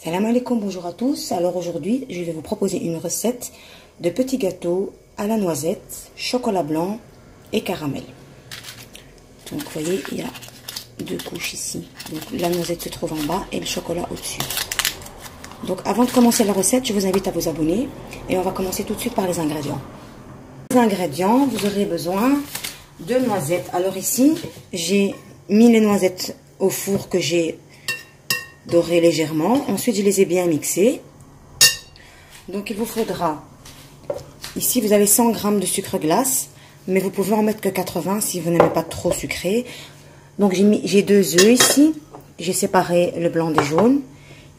Salam alaikum, bonjour à tous. Alors aujourd'hui, je vais vous proposer une recette de petits gâteaux à la noisette, chocolat blanc et caramel. Donc vous voyez, il y a deux couches ici. Donc la noisette se trouve en bas et le chocolat au-dessus. Donc avant de commencer la recette, je vous invite à vous abonner et on va commencer tout de suite par les ingrédients. Les ingrédients, vous aurez besoin de noisettes. Alors ici, j'ai mis les noisettes au four que j'ai doré légèrement. Ensuite, je les ai bien mixées. Donc, il vous faudra, ici, vous avez 100 g de sucre glace, mais vous pouvez en mettre que 80 si vous n'aimez pas trop sucré. Donc, j'ai 2 œufs ici. J'ai séparé le blanc des jaunes.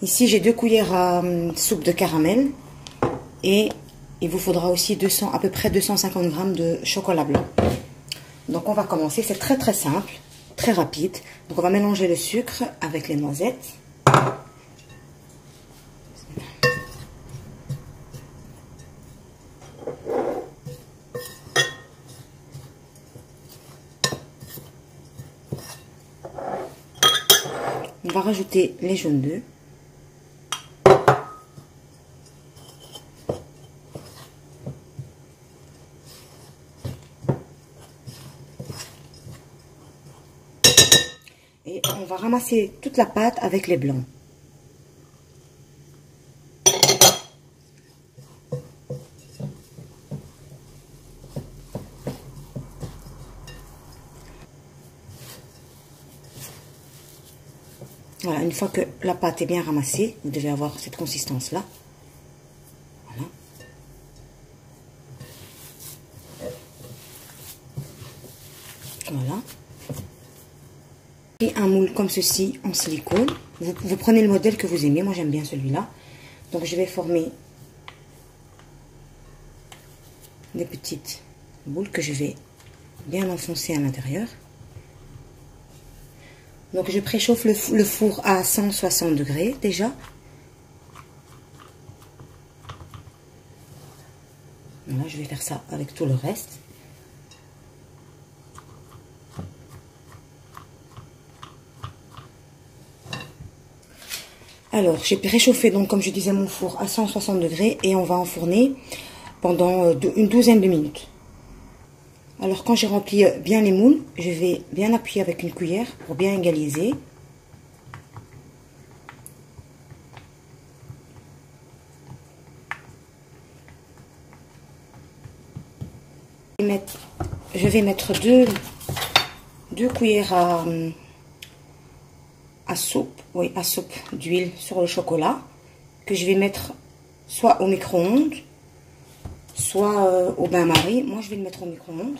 Ici, j'ai 2 cuillères à soupe de caramel. Et il vous faudra aussi à peu près 250 g de chocolat blanc. Donc, on va commencer. C'est très, très simple, très rapide. Donc, on va mélanger le sucre avec les noisettes. On va rajouter les jaunes d'œufs. Et on va ramasser toute la pâte avec les blancs. Voilà, une fois que la pâte est bien ramassée, vous devez avoir cette consistance-là. Voilà. Voilà. Et un moule comme ceci en silicone. Vous prenez le modèle que vous aimez. Moi, j'aime bien celui-là. Donc, je vais former des petites boules que je vais bien enfoncer à l'intérieur. Donc, je préchauffe le four à 160 degrés déjà. Voilà, je vais faire ça avec tout le reste. Alors, j'ai préchauffé, donc, comme je disais, mon four à 160 degrés et on va enfourner pendant une douzaine de minutes. Alors, quand j'ai rempli bien les moules, je vais bien appuyer avec une cuillère pour bien égaliser. Je vais mettre deux cuillères à soupe d'huile sur le chocolat que je vais mettre soit au micro-ondes, soit au bain-marie. Moi, je vais le mettre au micro-ondes.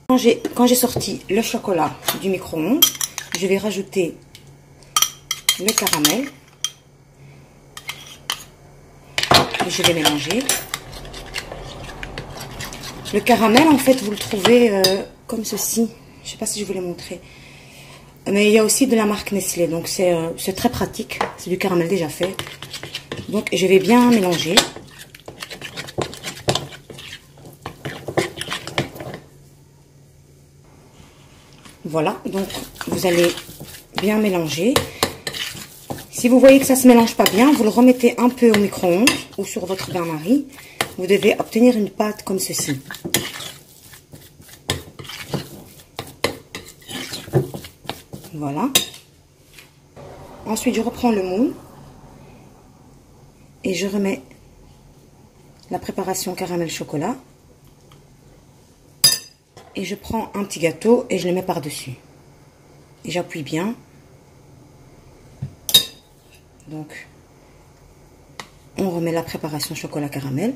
Quand j'ai sorti le chocolat du micro-ondes, je vais rajouter le caramel. Et je vais mélanger. Le caramel, en fait, vous le trouvez comme ceci. Je ne sais pas si je vous l'ai montré. Mais il y a aussi de la marque Nestlé. Donc, c'est très pratique. C'est du caramel déjà fait. Donc, je vais bien mélanger. Voilà, donc vous allez bien mélanger. Si vous voyez que ça ne se mélange pas bien, vous le remettez un peu au micro-ondes ou sur votre bain-marie. Vous devez obtenir une pâte comme ceci. Voilà. Ensuite, je reprends le moule et je remets la préparation caramel chocolat. Et je prends un petit gâteau et je le mets par-dessus. Et j'appuie bien. Donc, on remet la préparation chocolat caramel.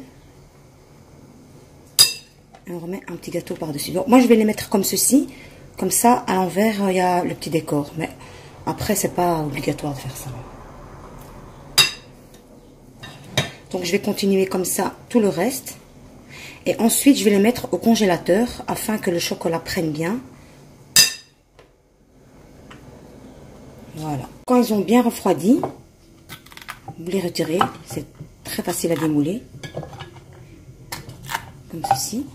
Et on remet un petit gâteau par-dessus. Donc, moi, je vais les mettre comme ceci. Comme ça, à l'envers, il y a le petit décor. Mais après, c'est pas obligatoire de faire ça. Donc, je vais continuer comme ça tout le reste. Et ensuite, je vais les mettre au congélateur afin que le chocolat prenne bien. Voilà. Quand ils ont bien refroidi, vous les retirez. C'est très facile à démouler. Comme ceci.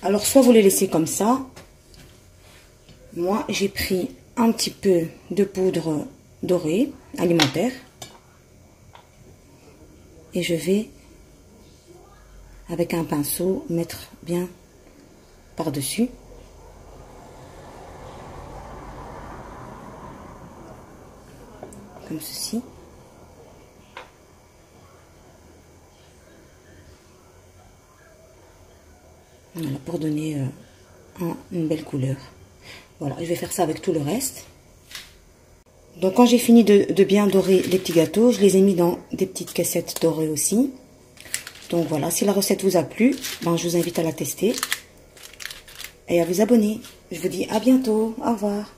Alors, soit vous les laissez comme ça. Moi, j'ai pris un petit peu de poudre dorée alimentaire. Et je vais, avec un pinceau, mettre bien par-dessus. Comme ceci. Voilà, pour donner une belle couleur. Voilà, je vais faire ça avec tout le reste. Donc quand j'ai fini de bien dorer les petits gâteaux, je les ai mis dans des petites caissettes dorées aussi. Donc voilà, si la recette vous a plu, ben, je vous invite à la tester et à vous abonner. Je vous dis à bientôt, au revoir.